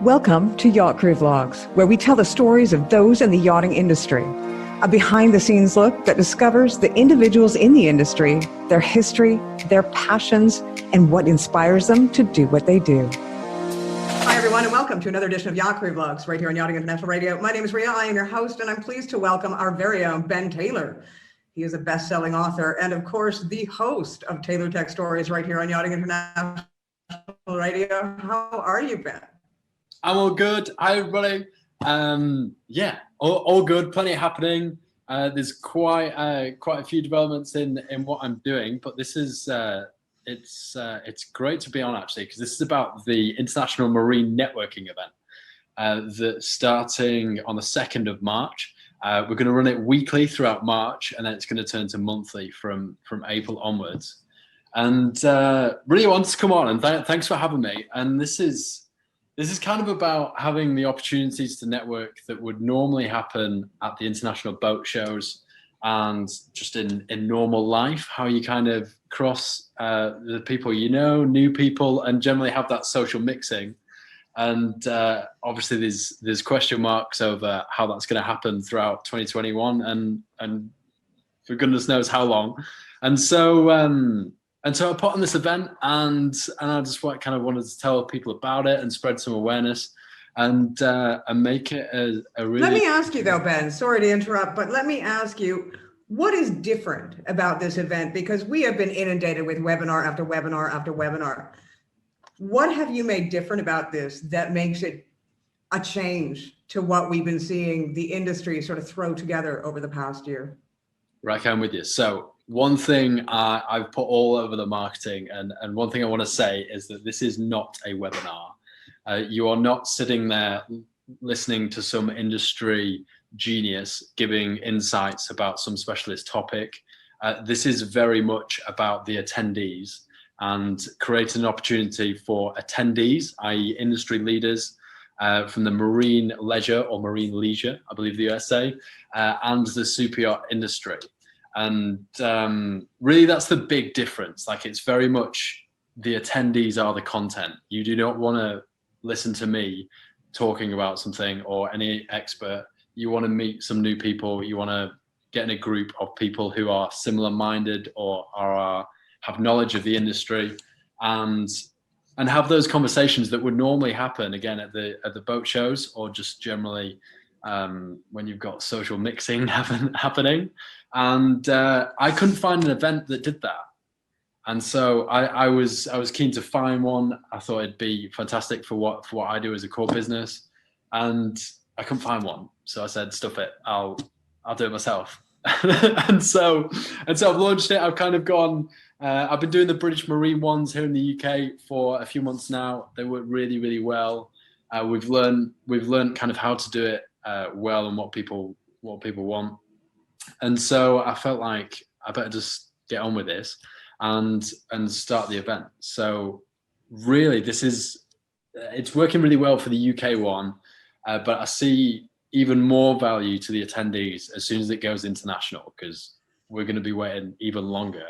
Welcome to Yacht Crew Vlogs, where we tell the stories of those in the yachting industry. A behind-the-scenes look that discovers the individuals in the industry, their history, their passions, and what inspires them to do what they do. Hi, everyone, and welcome to another edition of Yacht Crew Vlogs right here on Yachting International Radio. My name is Rhea. I am your host, and I'm pleased to welcome our very own Ben Taylor. He is a best-selling author and, of course, the host of Taylor Tech Stories right here on Yachting International Radio. How are you, Ben? I'm all good. Hi, everybody. All good. Plenty happening. There's quite a few developments in what I'm doing, but this is it's great to be on, actually, because this is about the International Marine Networking event that's starting on the 2nd of March. We're going to run it weekly throughout March, and then it's going to turn to monthly from April onwards. And really wanted to come on, and thanks for having me. And this is kind of about having the opportunities to network that would normally happen at the international boat shows and just in normal life, how you kind of cross the people you know, new people, and generally have that social mixing. And obviously there's question marks over how that's going to happen throughout 2021 and for goodness knows how long. And so I put on this event, and I just kind of wanted to tell people about it and spread some awareness, and make it a really. Let me ask you though, Ben. Sorry to interrupt, but let me ask you, what is different about this event? Because we have been inundated with webinar after webinar after webinar. What have you made different about this that makes it a change to what we've been seeing the industry sort of throw together over the past year? Right, I'm with you. So one thing I've put all over the marketing, and one thing I want to say is that this is not a webinar. You are not sitting there listening to some industry genius giving insights about some specialist topic. This is very much about the attendees and creating an opportunity for attendees, i.e. industry leaders, from the marine leisure or marine leisure, I believe the USA, and the super yacht industry. And really that's the big difference. Like, it's very much the attendees are the content. You do not want to listen to me talking about something or any expert. You want to meet some new people. You want to get in a group of people who are similar minded or have knowledge of the industry, and have those conversations that would normally happen again at the boat shows, or just generally when you've got social mixing happening. And I couldn't find an event that did that, and so I was keen to find one. I thought it'd be fantastic for what I do as a core business, and I couldn't find one. So I said, stuff it, I'll do it myself. and so I've launched it. I've kind of gone. I've been doing the British Marine ones here in the UK for a few months now. They work really, really well. We've learned kind of how to do it well and what people want. And so I felt like I better just get on with this and start the event. So really, it's working really well for the UK one, but I see even more value to the attendees as soon as it goes international, because we're going to be waiting even longer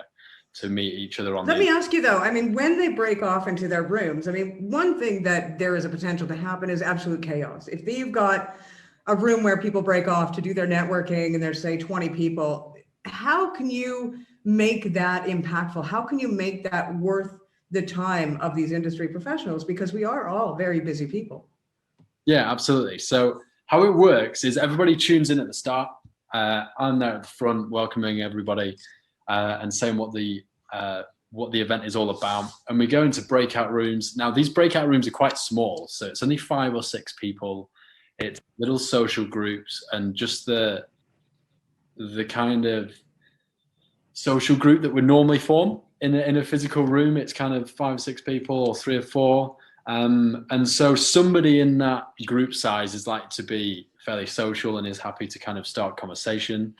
to meet each other on. Let me ask you though, I mean, when they break off into their rooms, I mean, one thing that there is a potential to happen is absolute chaos. If you've got a room where people break off to do their networking and there's say 20 people, how can you make that impactful? How can you make that worth the time of these industry professionals? Because we are all very busy people. Yeah, absolutely. So how it works is everybody tunes in at the start. I'm there at the front welcoming everybody and saying what the event is all about. And we go into breakout rooms. Now, these breakout rooms are quite small, so it's only 5 or 6 people. It's little social groups, and just the kind of social group that would normally form in a physical room. It's kind of 5 or 6 people, or 3 or 4. And so somebody in that group size is like to be fairly social and is happy to kind of start conversation.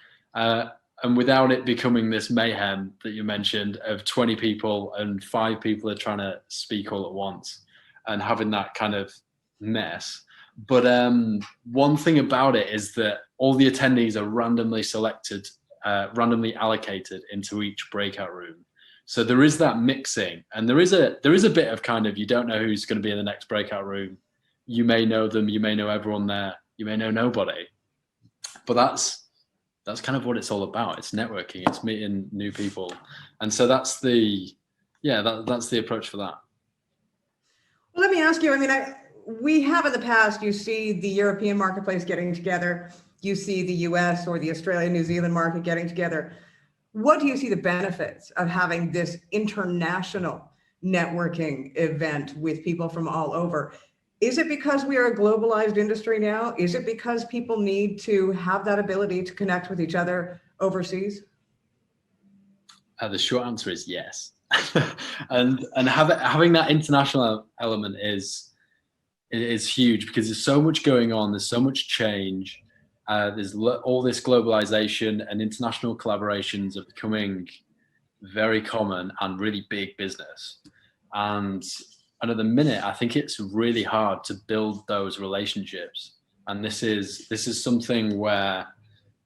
And without it becoming this mayhem that you mentioned of 20 people and 5 people are trying to speak all at once and having that kind of mess. But one thing about it is that all the attendees are randomly selected, randomly allocated into each breakout room. So there is that mixing, and there is a bit of kind of, you don't know who's going to be in the next breakout room. you may know them, you may know everyone there, you may know nobody, but that's kind of what it's all about. It's networking, it's meeting new people, and so that's the approach for that. Well, let me ask you. I mean, we have in the past. You see the European marketplace getting together. You see the U.S. or the Australia, New Zealand market getting together. What do you see the benefits of having this international networking event with people from all over? Is it because we are a globalized industry now? Is it because people need to have that ability to connect with each other overseas? The short answer is yes. and having that international element is huge, because there's so much going on, there's so much change, there's all this globalization, and international collaborations are becoming very common and really big business. And at the minute, I think it's really hard to build those relationships. And this is something where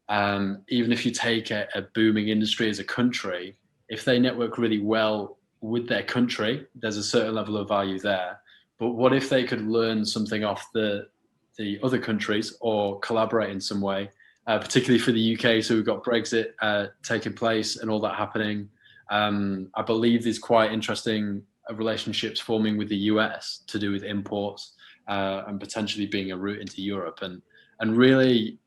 even if you take a booming industry as a country, if they network really well with their country, there's a certain level of value there. But what if they could learn something off the other countries, or collaborate in some way, particularly for the UK? So we've got Brexit taking place and all that happening. I believe there's quite interesting relationships forming with the US to do with imports, and potentially being a route into Europe, and really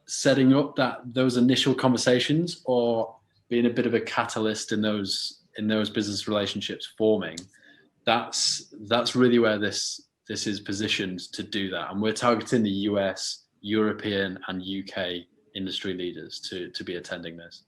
setting up those initial conversations, or being a bit of a catalyst in those business relationships forming. That's really where this is positioned to do that. And we're targeting the US, European, and UK industry leaders to be attending this.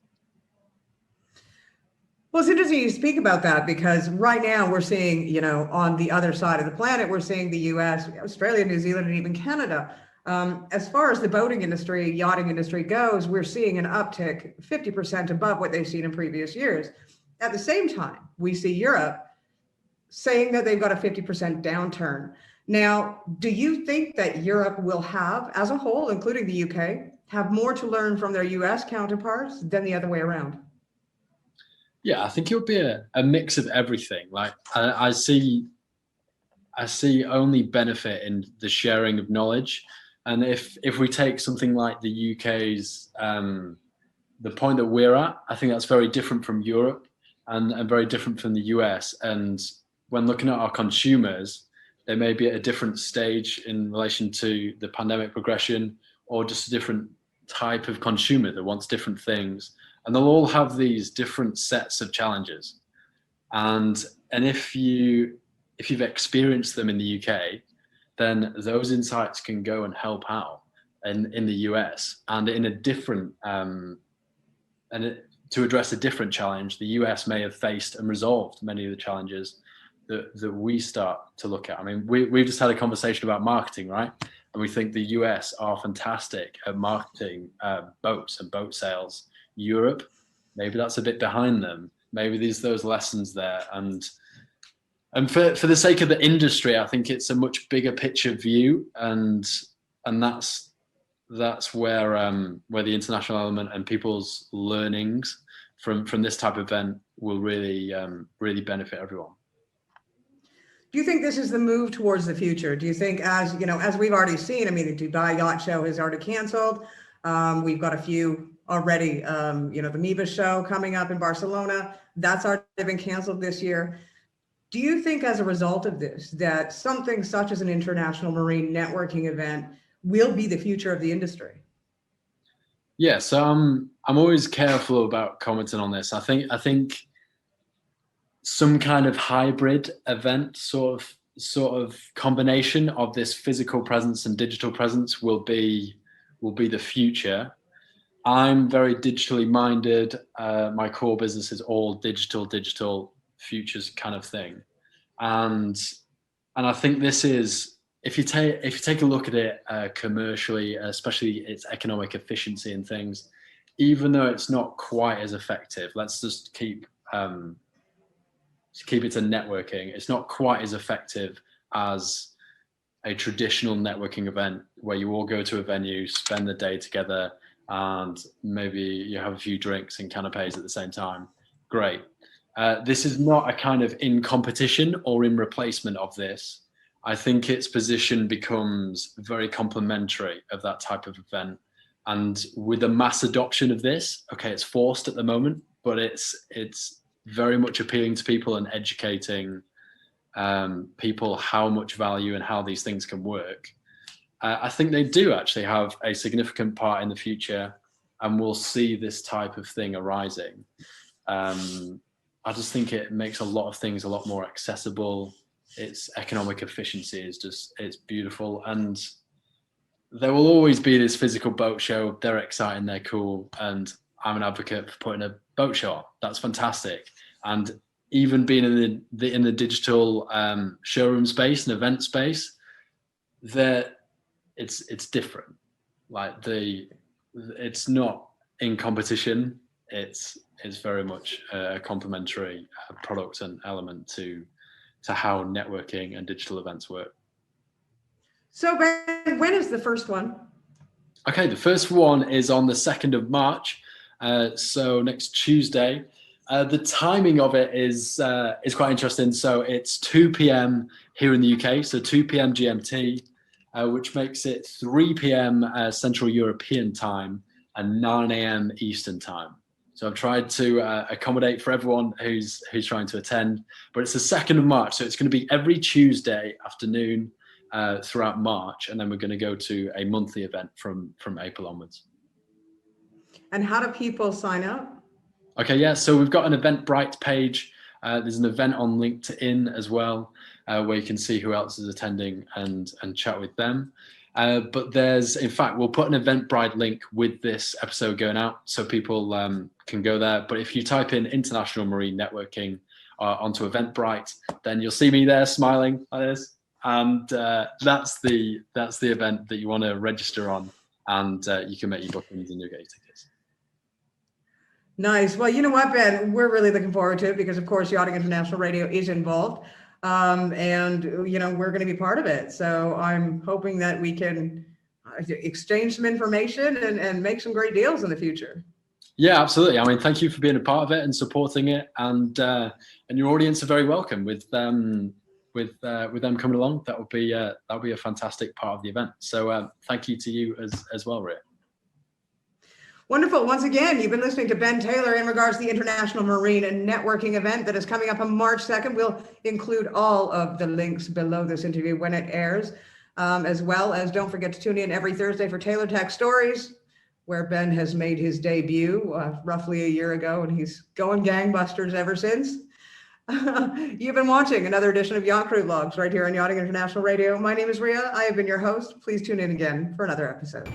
Well, it's interesting you speak about that, because right now we're seeing, on the other side of the planet, we're seeing the US, Australia, New Zealand, and even Canada. As far as the boating industry, yachting industry goes, we're seeing an uptick 50% above what they've seen in previous years. At the same time, we see Europe saying that they've got a 50% downturn. Now, do you think that Europe will have, as a whole, including the UK, have more to learn from their US counterparts than the other way around? Yeah, I think it'll be a mix of everything. Like I see only benefit in the sharing of knowledge. And if we take something like the UK's, the point that we're at, I think that's very different from Europe, and very different from the US. And when looking at our consumers, they may be at a different stage in relation to the pandemic progression, or just a different type of consumer that wants different things. And they'll all have these different sets of challenges. And if you've experienced them in the UK, then those insights can go and help out in the US, and in a different to address a different challenge. The US may have faced and resolved many of the challenges that we start to look at. I mean, we've just had a conversation about marketing, right? And we think the US are fantastic at marketing boats and boat sales. Europe, maybe that's a bit behind them. Maybe there's those lessons there. And for the sake of the industry, I think it's a much bigger picture view, and that's where the international element and people's learnings from this type of event will really benefit everyone. Do you think this is the move towards the future? Do you think, as we've already seen, I mean, the Dubai Yacht Show has already canceled. We've got a few already, the MIBA show coming up in Barcelona, that's already been canceled this year. Do you think, as a result of this, that something such as an international marine networking event will be the future of the industry? Yeah, so I'm always careful about commenting on this. I think some kind of hybrid event, sort of combination of this physical presence and digital presence will be the future. I'm very digitally minded. My core business is all digital futures kind of thing, and I think this is, if you take a look at it commercially, especially its economic efficiency and things, even though it's not quite as effective, let's just keep it to networking. It's not quite as effective as a traditional networking event where you all go to a venue, spend the day together, and maybe you have a few drinks and canapes at the same time. Great. This is not a kind of in competition or in replacement of this. I think its position becomes very complementary of that type of event. And with the mass adoption of this, okay, it's forced at the moment, but it's very much appealing to people and educating people how much value and how these things can work. I think they do actually have a significant part in the future, and we'll see this type of thing arising. I just think it makes a lot of things a lot more accessible. Its economic efficiency is it's beautiful. And there will always be this physical boat show. They're exciting, they're cool. And I'm an advocate for putting a boat show on. That's fantastic. And even being in the digital showroom space and event space, it's different. Like it's not in competition. It's very much a complementary product and element to how networking and digital events work. So Ben, when is the first one? Okay, the first one is on the 2nd of March, so next Tuesday. The timing of it is quite interesting. So it's 2 p.m. here in the UK, so 2 p.m. GMT, which makes it 3 p.m. Central European time and 9 a.m. Eastern time. So I've tried to accommodate for everyone who's trying to attend, but it's the 2nd of March. So it's going to be every Tuesday afternoon throughout March. And then we're going to go to a monthly event from April onwards. And how do people sign up? Okay, yeah. So we've got an Eventbrite page. There's an event on LinkedIn as well, where you can see who else is attending and chat with them. But in fact, we'll put an Eventbrite link with this episode going out so people can go there. But if you type in International Marine Networking onto Eventbrite, then you'll see me there smiling like this. And that's the event that you want to register on, and you can make your bookings and you'll get your tickets. Nice. Well, you know what, Ben, we're really looking forward to it because, of course, Yachting International Radio is involved. And, you know, we're going to be part of it. So I'm hoping that we can exchange some information and make some great deals in the future. Yeah, absolutely. I mean, thank you for being a part of it and supporting it. And your audience are very welcome with them coming along. That'll be a fantastic part of the event. So thank you to you as well, Rhea. Wonderful. Once again, you've been listening to Ben Taylor in regards to the International Marine and Networking event that is coming up on March 2nd. We'll include all of the links below this interview when it airs, as well as don't forget to tune in every Thursday for Taylor Tech Stories, where Ben has made his debut roughly a year ago, and he's going gangbusters ever since. You've been watching another edition of Yacht Crew Vlogs right here on Yachting International Radio. My name is Rhea. I have been your host. Please tune in again for another episode.